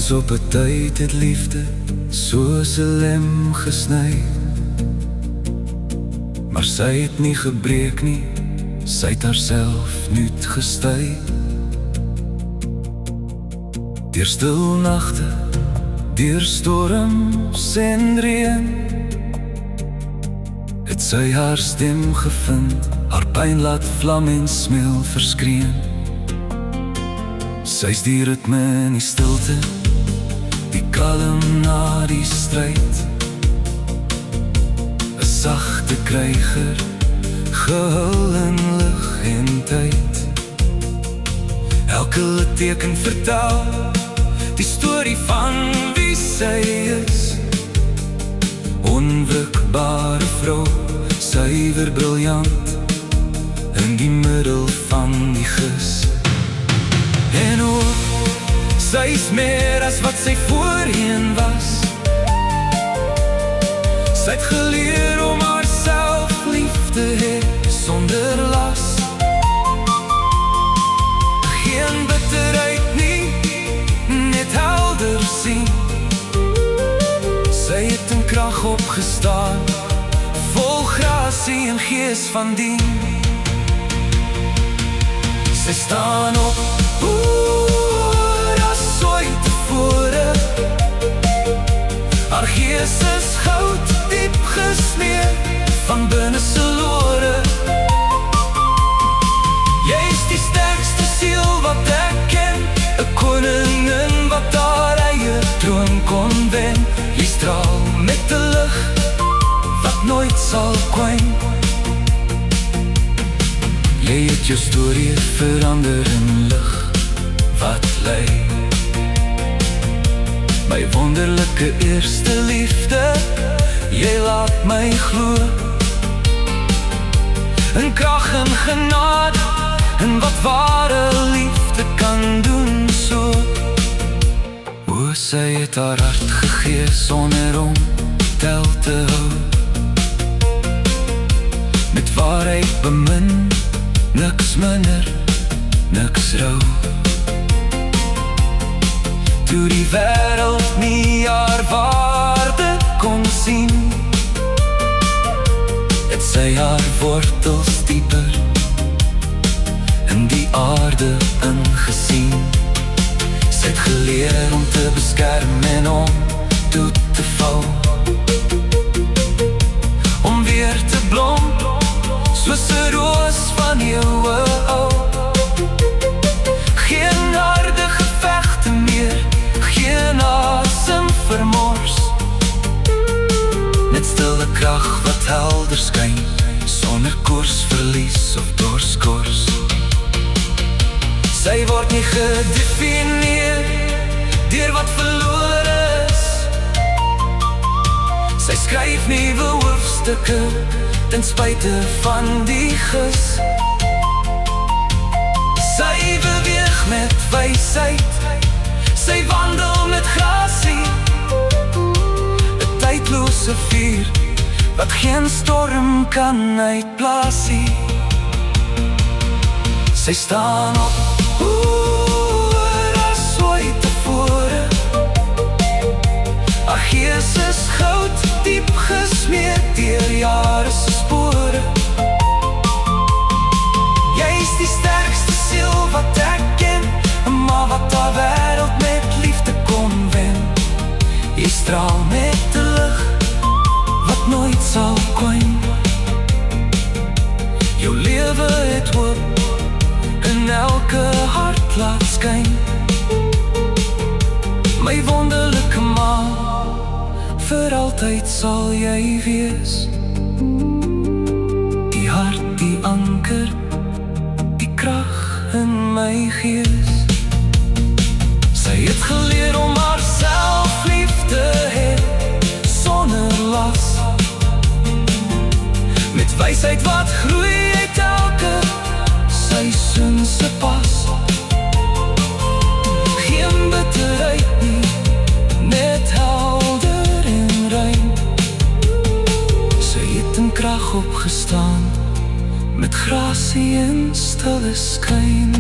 Eens op 'n tyd het liefde soos 'n lem gesny, maar sy het nie gebreek nie, sy het haarself nuut gestry. Deur stil nagte, deur storms en reën, het sy haar stem gevind, haar pyn laat vlam en smil verskreen. Sy's die ritme in die stilte, die kalm na die stryd, 'n sagte kryger, gehul in lig en tyd. Elke litteken vertel die storie van wie sy is, onwrikbare vrou, suiwer briljant, in die middel van die gis. En ook, sy is meer as wat sy voorheen was. Sy het geleer om haarself lief te hê sonder las. Geen bitterheid nie, net helder sien. Sy het in krag opgestaan, vol grasie en gees van dien. Sy staan op, as ooit tevore. Haar gees is goud, diep gesmeer, van binne se lore. Jy is die sterkste siel wat ek ken, 'n koningin wat haar eie troon kon wen. Jy straal met 'n lig wat nooit sal kwyn. Jy het jou storie verander in lig wat lei. My wonderlike eerste liefde, jy laat my glo in krag en genade, en wat ware liefde kan doen so. O, sy het haar hart gegee sonder om tel te hou, met waarheid bemin, niks minder, niks rou. Toe die wêreld nie haar waarde kon sien, het sy haar wortels dieper in die aarde ingesien. Sy het geleer om te beskerm en om toe te val, om weer te blom, soos 'n roos van eeuwe ou. Geen harde gevegte meer, geen asem vermors, net stille krag wat helder skyn, sonder koersverlies of dorskors. Sy word nie gedefinieer deur wat verlore is. Sy skryf nuwe hoofstukke ten spyte van die gis. Sy beweeg met wysheid, sy wandel met grasie, 'n tydlose vuur wat geen storm kan uitblaasie. Sy staan op, as ooit tevore. Haar gees is goud, diep gesmeer deur jare se spore. Jy is die sterkste siel wat ek ken, maar wat haar wêreld met liefde kon wen. Jy straal met 'n lig wat nooit sal kwyn. Jou lewe het hoop, in elke hart laat skyn. My wonderlike ma, vir altyd sal jy wees. Die hart, die anker, die krag in my gees. Sy het geleer om haarself lief te hê sonder las, met wysheid wat groei uit elke seisoen se pas. Geen bitterheid nie, net helder en rein. Sy het in krag opgestaan, met grasie en stille skyn.